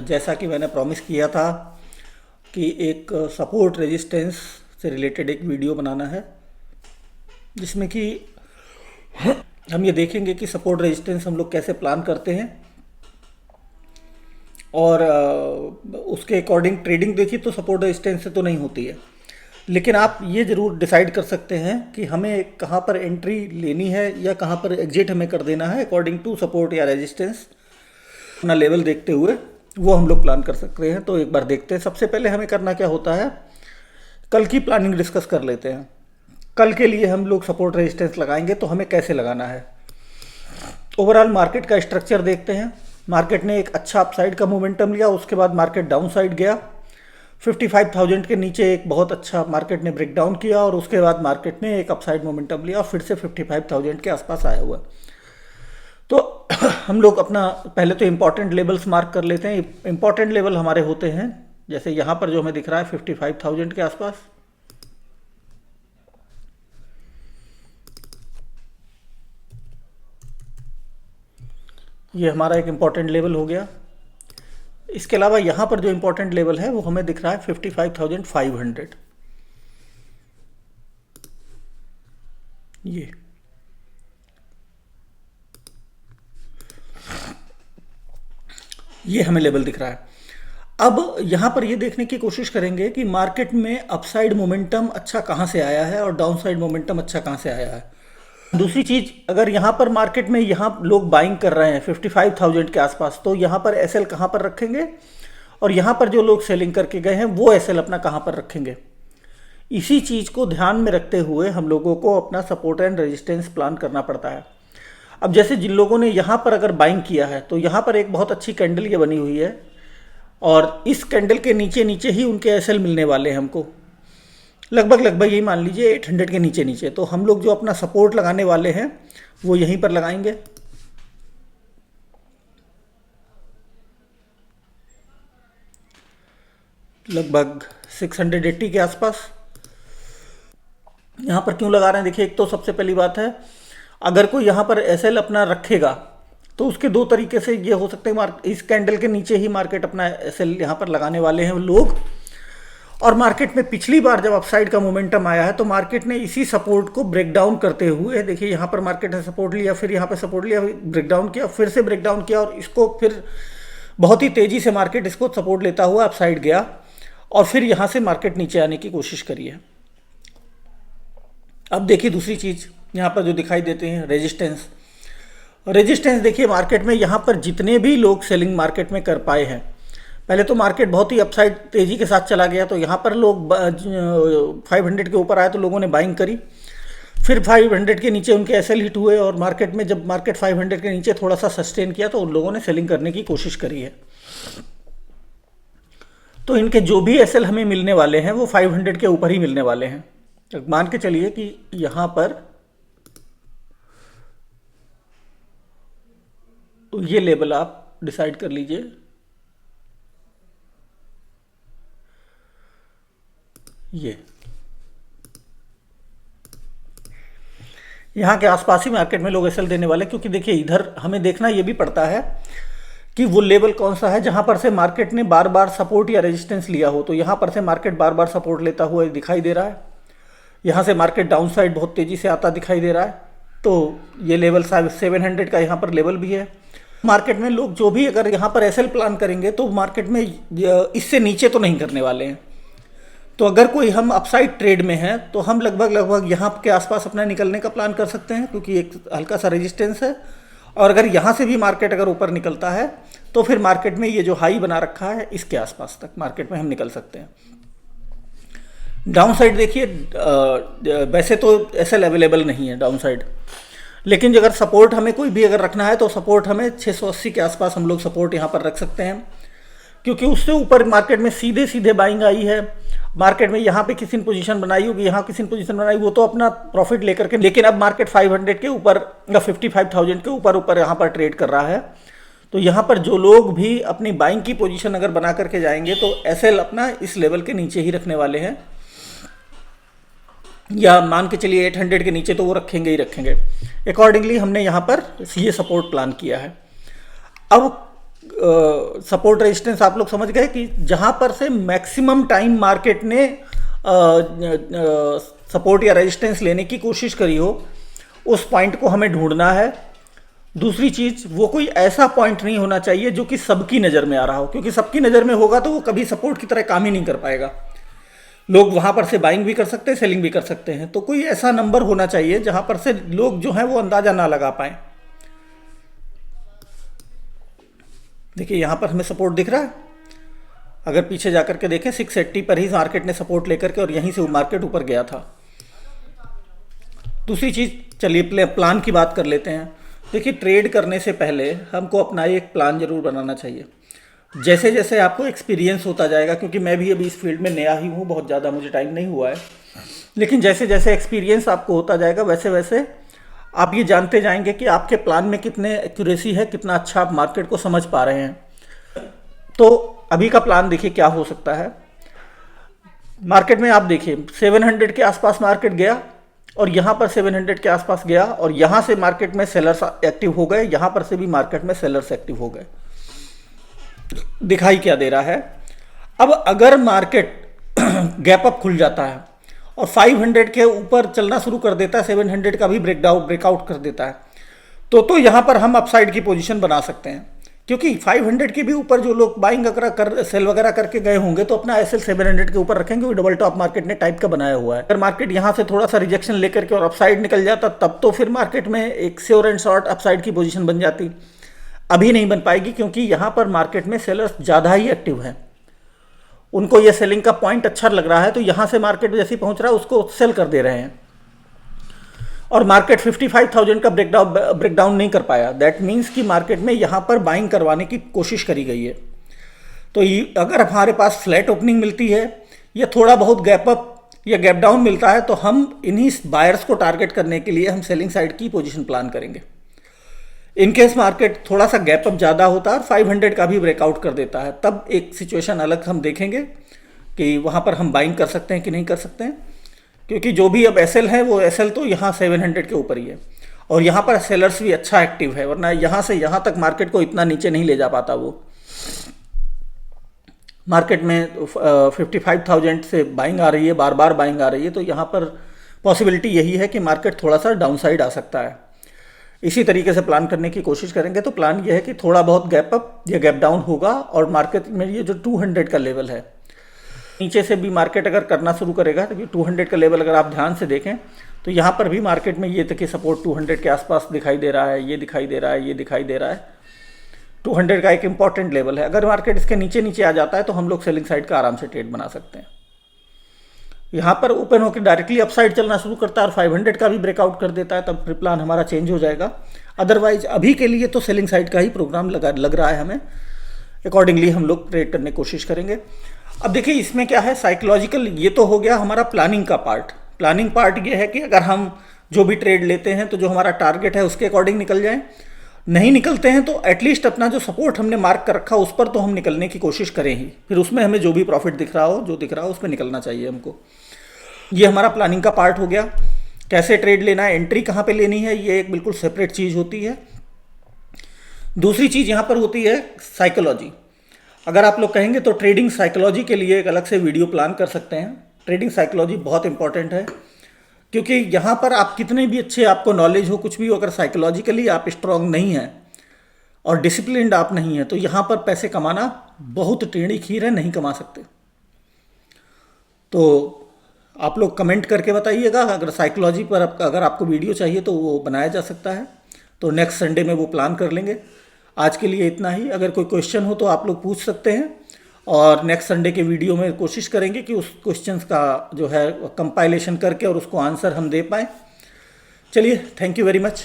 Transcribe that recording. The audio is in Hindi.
जैसा कि मैंने प्रॉमिस किया था कि एक सपोर्ट रेजिस्टेंस से रिलेटेड एक वीडियो बनाना है, जिसमें कि हम ये देखेंगे कि सपोर्ट रेजिस्टेंस हम लोग कैसे प्लान करते हैं और उसके अकॉर्डिंग ट्रेडिंग देखिए तो सपोर्ट रेजिस्टेंस से तो नहीं होती है, लेकिन आप ये ज़रूर डिसाइड कर सकते हैं कि हमें कहाँ पर एंट्री लेनी है या कहाँ पर एग्जिट हमें कर देना है अकॉर्डिंग टू सपोर्ट या रेजिस्टेंस। अपना लेवल देखते हुए वो हम लोग प्लान कर सकते हैं। तो एक बार देखते हैं, सबसे पहले हमें करना क्या होता है, कल की प्लानिंग डिस्कस कर लेते हैं। कल के लिए हम लोग सपोर्ट रेजिस्टेंस लगाएंगे तो हमें कैसे लगाना है। ओवरऑल मार्केट का स्ट्रक्चर देखते हैं। मार्केट ने एक अच्छा अपसाइड का मोमेंटम लिया, उसके बाद मार्केट डाउन साइड गया, 55,000 के नीचे एक बहुत अच्छा मार्केट ने ब्रेक डाउन किया और उसके बाद मार्केट ने एक अपसाइड मोमेंटम लिया और फिर से 55,000 के आसपास आया हुआ। तो हम लोग अपना पहले तो इम्पॉर्टेंट लेवल्स मार्क कर लेते हैं। इम्पॉर्टेंट लेवल हमारे होते हैं, जैसे यहाँ पर जो हमें दिख रहा है 55,000 के आसपास, ये हमारा एक इम्पॉर्टेंट लेवल हो गया। इसके अलावा यहाँ पर जो इम्पोर्टेंट लेवल है वो हमें दिख रहा है 55,500। ये हमें लेवल दिख रहा है। अब यहाँ पर ये देखने की कोशिश करेंगे कि मार्केट में अपसाइड मोमेंटम अच्छा कहाँ से आया है और डाउनसाइड मोमेंटम अच्छा कहाँ से आया है। दूसरी चीज, अगर यहाँ पर मार्केट में यहाँ लोग बाइंग कर रहे हैं 55,000 के आसपास, तो यहाँ पर एसएल कहाँ पर रखेंगे और यहाँ पर जो लोग सेलिंग करके गए हैं वो एसएल अपना कहाँ पर रखेंगे। इसी चीज़ को ध्यान में रखते हुए हम लोगों को अपना सपोर्ट एंड रेजिस्टेंस प्लान करना पड़ता है। अब जैसे जिन लोगों ने यहाँ पर अगर बाइंग किया है तो यहाँ पर एक बहुत अच्छी कैंडल ये बनी हुई है और इस कैंडल के नीचे नीचे ही उनके एसएल मिलने वाले हैं हमको, लगभग यही मान लीजिए 800 के नीचे नीचे। तो हम लोग जो अपना सपोर्ट लगाने वाले हैं वो यहीं पर लगाएंगे। लगभग 680 के आसपास। यहाँ पर क्यों लगा रहे हैं, देखिए एक तो सबसे पहली बात है, अगर कोई यहाँ पर एसएल अपना रखेगा तो उसके दो तरीके से ये हो सकते हैं। इस कैंडल के नीचे ही मार्केट अपना एसएल यहाँ पर लगाने वाले हैं लोग। और मार्केट में पिछली बार जब अपसाइड का मोमेंटम आया है तो मार्केट ने इसी सपोर्ट को ब्रेक डाउन करते हुए, देखिए यहाँ पर मार्केट ने सपोर्ट लिया, फिर यहाँ पर सपोर्ट लिया, ब्रेक डाउन किया, फिर से ब्रेक डाउन किया और इसको फिर बहुत ही तेज़ी से मार्केट इसको सपोर्ट लेता हुआ अपसाइड गया और फिर यहाँ से मार्केट नीचे आने की कोशिश करी है। अब देखिए दूसरी चीज़ यहाँ पर जो दिखाई देते हैं रेजिस्टेंस। रेजिस्टेंस देखिए मार्केट में यहाँ पर जितने भी लोग सेलिंग मार्केट में कर पाए हैं, पहले तो मार्केट बहुत ही अपसाइड तेज़ी के साथ चला गया तो यहाँ पर लोग 500 के ऊपर आए तो लोगों ने बाइंग करी, फिर 500 के नीचे उनके एसएल हिट हुए और मार्केट में जब मार्केट 500 के नीचे थोड़ा सा सस्टेन किया तो उन लोगों ने सेलिंग करने की कोशिश करी है। तो इनके जो भी एसएल हमें मिलने वाले हैं वो 500 के ऊपर ही मिलने वाले हैं। मान के चलिए कि यहाँ पर तो ये लेवल आप डिसाइड कर लीजिए, ये यहाँ के आसपास ही मार्केट में लोग एसएल देने वाले, क्योंकि देखिए इधर हमें देखना ये भी पड़ता है कि वो लेवल कौन सा है जहाँ पर से मार्केट ने बार बार सपोर्ट या रेजिस्टेंस लिया हो। तो यहाँ पर से मार्केट बार बार सपोर्ट लेता हुआ दिखाई दे रहा है, यहाँ से मार्केट डाउन साइड बहुत तेज़ी से आता दिखाई दे रहा है। तो ये लेवल 700 का यहाँ पर लेवल भी है। मार्केट में लोग जो भी अगर यहाँ पर एसएल प्लान करेंगे तो मार्केट में इससे नीचे तो नहीं करने वाले हैं। तो अगर कोई हम अपसाइड ट्रेड में हैं तो हम लगभग यहाँ के आसपास अपना निकलने का प्लान कर सकते हैं, क्योंकि एक हल्का सा रेजिस्टेंस है। और अगर यहाँ से भी मार्केट अगर ऊपर निकलता है तो फिर मार्केट में ये जो हाई बना रखा है इसके आसपास तक मार्केट में हम निकल सकते हैं। डाउन साइड देखिए वैसे तो एसएल अवेलेबल नहीं है डाउन साइड, लेकिन अगर सपोर्ट हमें कोई भी अगर रखना है तो सपोर्ट हमें 680 के आसपास हम लोग सपोर्ट यहाँ पर रख सकते हैं, क्योंकि उससे ऊपर मार्केट में सीधे सीधे बाइंग आई है। मार्केट में यहाँ पे किसी ने पोजीशन बनाई होगी, यहाँ किसी ने पोजीशन बनाई, वो तो अपना प्रॉफिट लेकर के, लेकिन अब मार्केट 500 के ऊपर या 55,000 के ऊपर यहाँ पर ट्रेड कर रहा है। तो यहाँ पर जो लोग भी अपनी बाइंग की पोजीशन अगर बना करके जाएंगे तो एसएल अपना इस लेवल के नीचे ही रखने वाले हैं, या मान के चलिए 800 के नीचे तो वो रखेंगे ही रखेंगे। अकॉर्डिंगली हमने यहाँ पर ये सपोर्ट प्लान किया है। अब सपोर्ट रेजिस्टेंस आप लोग समझ गए कि जहां पर से मैक्सिमम टाइम मार्केट ने सपोर्ट या रेजिस्टेंस लेने की कोशिश करी हो, उस पॉइंट को हमें ढूंढना है। दूसरी चीज, वो कोई ऐसा पॉइंट नहीं होना चाहिए जो कि सबकी नज़र में आ रहा हो, क्योंकि सबकी नज़र में होगा तो वो कभी सपोर्ट की तरह काम ही नहीं कर पाएगा। लोग वहां पर से बाइंग भी कर सकते हैं, सेलिंग भी कर सकते हैं। तो कोई ऐसा नंबर होना चाहिए जहां पर से लोग जो हैं वो अंदाजा ना लगा पाए। देखिए यहां पर हमें सपोर्ट दिख रहा है। अगर पीछे जाकर के देखें 680 पर ही मार्केट ने सपोर्ट लेकर के और यहीं से मार्केट ऊपर गया था। दूसरी चीज, चलिए प्लान की बात कर लेते हैं। देखिए ट्रेड करने से पहले हमको अपना एक प्लान जरूर बनाना चाहिए। जैसे जैसे आपको एक्सपीरियंस होता जाएगा, क्योंकि मैं भी अभी इस फील्ड में नया ही हूँ, बहुत ज़्यादा मुझे टाइम नहीं हुआ है, लेकिन जैसे जैसे एक्सपीरियंस आपको होता जाएगा वैसे वैसे आप ये जानते जाएंगे कि आपके प्लान में कितने एक्यूरेसी है, कितना अच्छा आप मार्केट को समझ पा रहे हैं। तो अभी का प्लान देखिए क्या हो सकता है। मार्केट में आप देखिए 700 के आसपास मार्केट गया और यहाँ पर 700 के आसपास गया और यहाँ से मार्केट में सेलर्स एक्टिव हो गए, यहाँ पर से भी मार्केट में सेलर्स एक्टिव हो गए। दिखाई क्या दे रहा है, अब अगर मार्केट गैप अप खुल जाता है और 500 के ऊपर चलना शुरू कर देता है, 700 का भी ब्रेकआउट कर देता है, तो यहाँ पर हम अपसाइड की पोजीशन बना सकते हैं। क्योंकि 500 के भी ऊपर जो लोग बाइंग वगैरह सेल वगैरह करके गए होंगे तो अपना एसएल 700 के ऊपर रखेंगे। वो डबल टॉप मार्केट ने टाइप का बनाया हुआ है। अगर मार्केट यहाँ से थोड़ा सा रिजेक्शन लेकर के और अपसाइड निकल जाता तब तो फिर मार्केट में एक श्योर एंड शॉर्ट अपसाइड की पोजीशन बन जाती। अभी नहीं बन पाएगी क्योंकि यहाँ पर मार्केट में सेलर्स ज़्यादा ही एक्टिव हैं। उनको ये सेलिंग का पॉइंट अच्छा लग रहा है तो यहाँ से मार्केट जैसे ही पहुँच रहा है उसको सेल कर दे रहे हैं और मार्केट 55,000 का ब्रेकडाउन नहीं कर पाया। दैट मीन्स कि मार्केट में यहाँ पर बाइंग करवाने की कोशिश करी गई है। तो अगर हमारे पास फ्लैट ओपनिंग मिलती है या थोड़ा बहुत गैप अप या गैप डाउन मिलता है तो हम इन्हीं बायर्स को टारगेट करने के लिए हम सेलिंग साइड की पोजीशन प्लान करेंगे। इनकेस मार्केट थोड़ा सा गैप अप ज़्यादा होता है और 500 का भी ब्रेकआउट कर देता है तब एक सिचुएशन अलग हम देखेंगे कि वहाँ पर हम बाइंग कर सकते हैं कि नहीं कर सकते हैं। क्योंकि जो भी अब एसएल है वो एसएल तो यहाँ 700 के ऊपर ही है और यहाँ पर सेलर्स भी अच्छा एक्टिव है, वरना यहाँ से यहाँ तक मार्केट को इतना नीचे नहीं ले जा पाता। वो मार्केट में 55,000 से बाइंग आ रही है, बार बार बाइंग आ रही है, तो यहाँ पर पॉसिबिलिटी यही है कि मार्केट थोड़ा सा डाउन साइड आ सकता है। इसी तरीके से प्लान करने की कोशिश करेंगे। तो प्लान ये है कि थोड़ा बहुत गैप अप या गैप डाउन होगा और मार्केट में ये जो 200 का लेवल है नीचे से भी मार्केट अगर करना शुरू करेगा तो 200 का लेवल अगर आप ध्यान से देखें तो यहाँ पर भी मार्केट में ये तक सपोर्ट 200 के आसपास दिखाई दे रहा है, ये दिखाई दे रहा है, ये दिखाई दे रहा है। 200 का एक इंपॉर्टेंट लेवल है। अगर मार्केट इसके नीचे नीचे आ जाता है तो हम लोग सेलिंग साइड का आराम से ट्रेड बना सकते हैं। यहाँ पर ओपन होकर डायरेक्टली अपसाइड चलना शुरू करता है और 500 का भी ब्रेकआउट कर देता है तब फिर प्लान हमारा चेंज हो जाएगा। अदरवाइज अभी के लिए तो सेलिंग साइड का ही प्रोग्राम लग रहा है हमें। अकॉर्डिंगली हम लोग ट्रेड करने की कोशिश करेंगे। अब देखिए इसमें क्या है, साइकोलॉजिकल ये तो हो गया हमारा प्लानिंग का पार्ट। प्लानिंग पार्ट ये है कि अगर हम जो भी ट्रेड लेते हैं तो जो हमारा टारगेट है उसके अकॉर्डिंग निकल जाए। नहीं निकलते हैं तो एटलीस्ट अपना जो सपोर्ट हमने मार्क कर रखा उस पर तो हम निकलने की कोशिश करें ही। फिर उसमें हमें जो भी प्रॉफिट दिख रहा हो, जो दिख रहा हो उस पर निकलना चाहिए हमको। ये हमारा प्लानिंग का पार्ट हो गया। कैसे ट्रेड लेना है, एंट्री कहाँ पे लेनी है, ये एक बिल्कुल सेपरेट चीज़ होती है। दूसरी चीज़ यहाँ पर होती है साइकोलॉजी। अगर आप लोग कहेंगे तो ट्रेडिंग साइकोलॉजी के लिए एक अलग से वीडियो प्लान कर सकते हैं। ट्रेडिंग साइकोलॉजी बहुत इंपॉर्टेंट है क्योंकि यहाँ पर आप कितने भी अच्छे आपको नॉलेज हो, कुछ भी हो, अगर साइकोलॉजिकली आप स्ट्रांग नहीं हैं और डिसिप्लिन्ड आप नहीं हैं तो यहाँ पर पैसे कमाना बहुत टेढ़ी खीर है, नहीं कमा सकते। तो आप लोग कमेंट करके बताइएगा। अगर साइकोलॉजी पर अगर आपको वीडियो चाहिए तो वो बनाया जा सकता है। तो नेक्स्ट संडे में वो प्लान कर लेंगे। आज के लिए इतना ही। अगर कोई क्वेश्चन हो तो आप लोग पूछ सकते हैं और नेक्स्ट संडे के वीडियो में कोशिश करेंगे कि उस क्वेश्चंस का जो है कंपाइलेशन करके और उसको आंसर हम दे पाएँ। चलिए, थैंक यू वेरी मच।